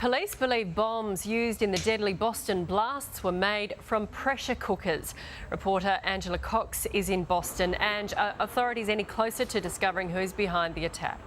Police believe bombs used in the deadly Boston blasts were made from pressure cookers. Reporter Angela Cox is in Boston. And authorities any closer to discovering who's behind the attack?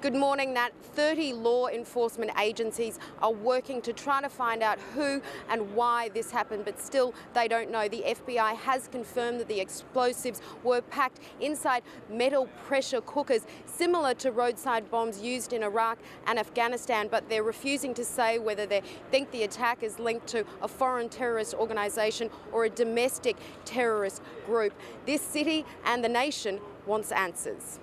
Good morning, Nat. 30 law enforcement agencies are working to try to find out who and why this happened, but still they don't know. The FBI has confirmed that the explosives were packed inside metal pressure cookers, similar to roadside bombs used in Iraq and Afghanistan, but they're refusing to say whether they think the attack is linked to a foreign terrorist organisation or a domestic terrorist group. This city and the nation wants answers.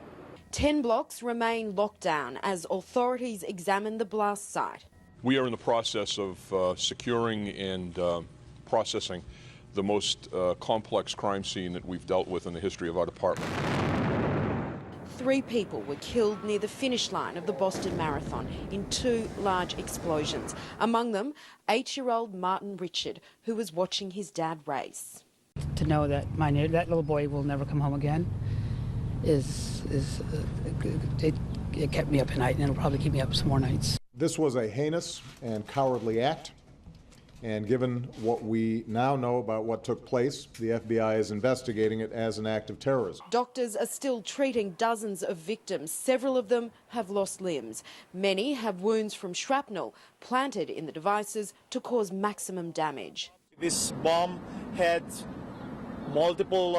10 blocks remain locked down as authorities examine the blast site. We are in the process of securing and processing the most complex crime scene that we've dealt with in the history of our department. 3 people were killed near the finish line of the Boston Marathon in 2 large explosions. Among them, 8-year-old Martin Richard, who was watching his dad race. To know that that little boy will never come home again it kept me up at night, and it'll probably keep me up some more nights. This was a heinous and cowardly act, and given what we now know about what took place, the FBI is investigating it as an act of terrorism. Doctors are still treating dozens of victims. Several of them have lost limbs. Many have wounds from shrapnel planted in the devices to cause maximum damage. This bomb had multiple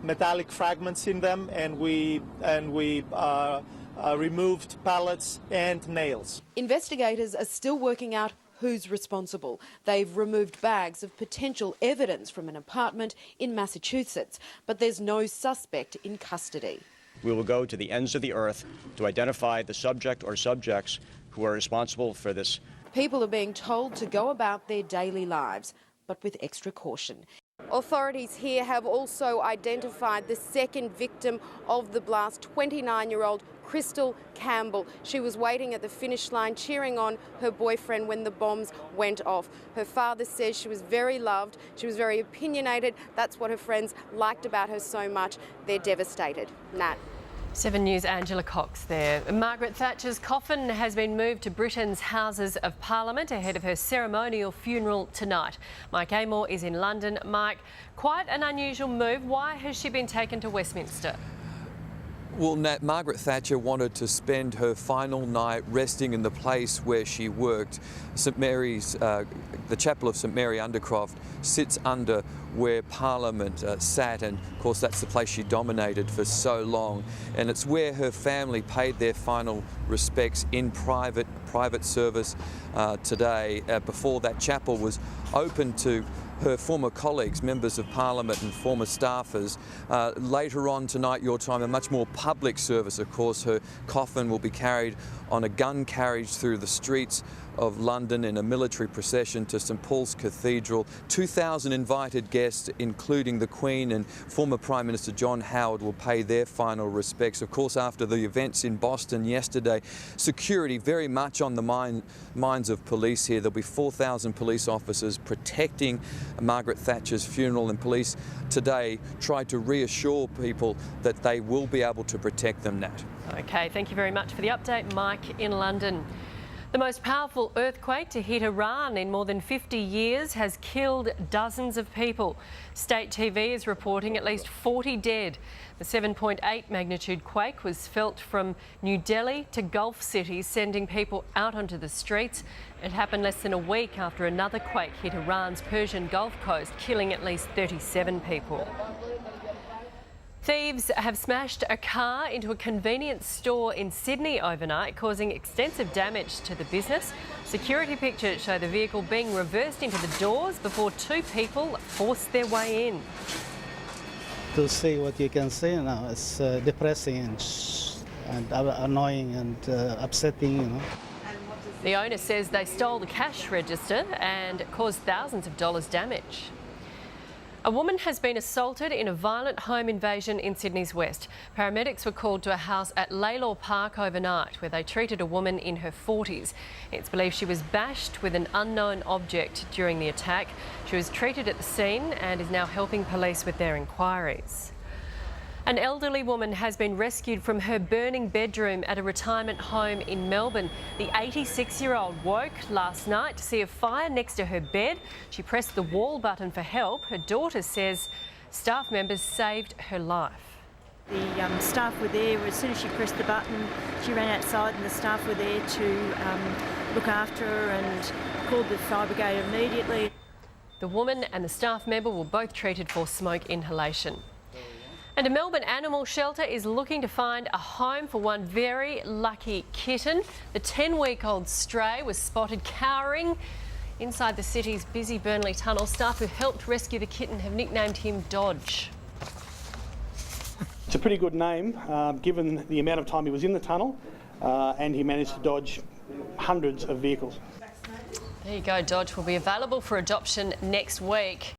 metallic fragments in them, and we removed pallets and nails. Investigators are still working out who's responsible. They've removed bags of potential evidence from an apartment in Massachusetts, but there's no suspect in custody. We will go to the ends of the earth to identify the subject or subjects who are responsible for this. People are being told to go about their daily lives, but with extra caution. Authorities here have also identified the second victim of the blast, 29-year-old Crystal Campbell. She was waiting at the finish line cheering on her boyfriend when the bombs went off. Her father says she was very loved, she was very opinionated. That's what her friends liked about her so much. They're devastated. Nat. 7 News' Angela Cox there. Margaret Thatcher's coffin has been moved to Britain's Houses of Parliament ahead of her ceremonial funeral tonight. Mike Amor is in London. Mike, quite an unusual move. Why has she been taken to Westminster? Well, Nat, Margaret Thatcher wanted to spend her final night resting in the place where she worked. St Mary's, the Chapel of St Mary Undercroft sits under where Parliament sat, and of course that's the place she dominated for so long, and it's where her family paid their final respects in private service today, before that chapel was open to her former colleagues, members of Parliament and former staffers. Later on tonight, your time, a much more public service. Of course, her coffin will be carried on a gun carriage through the streets of London in a military procession to St Paul's Cathedral. 2,000 invited guests, including the Queen and former Prime Minister John Howard, will pay their final respects. Of course, after the events in Boston yesterday, security very much on the minds of police here. There'll be 4,000 police officers protecting Margaret Thatcher's funeral, and police today tried to reassure people that they will be able to protect them, Nat. OK, thank you very much for the update, Mike in London. The most powerful earthquake to hit Iran in more than 50 years has killed dozens of people. State TV is reporting at least 40 dead. The 7.8 magnitude quake was felt from New Delhi to Gulf cities, sending people out onto the streets. It happened less than a week after another quake hit Iran's Persian Gulf coast, killing at least 37 people. Thieves have smashed a car into a convenience store in Sydney overnight, causing extensive damage to the business. Security pictures show the vehicle being reversed into the doors before 2 people forced their way in. To see what you can see now, it's depressing and annoying and upsetting, you know. The owner says they stole the cash register and caused thousands of dollars damage. A woman has been assaulted in a violent home invasion in Sydney's West. Paramedics were called to a house at Laylaw Park overnight, where they treated a woman in her 40s. It's believed she was bashed with an unknown object during the attack. She was treated at the scene and is now helping police with their inquiries. An elderly woman has been rescued from her burning bedroom at a retirement home in Melbourne. The 86-year-old woke last night to see a fire next to her bed. She pressed the wall button for help. Her daughter says staff members saved her life. The staff were there. As soon as she pressed the button, she ran outside and the staff were there to look after her and called the fire brigade immediately. The woman and the staff member were both treated for smoke inhalation. And a Melbourne animal shelter is looking to find a home for one very lucky kitten. The 10-week-old stray was spotted cowering inside the city's busy Burnley tunnel. Staff who helped rescue the kitten have nicknamed him Dodge. It's a pretty good name, given the amount of time he was in the tunnel, and he managed to dodge hundreds of vehicles. There you go, Dodge will be available for adoption next week.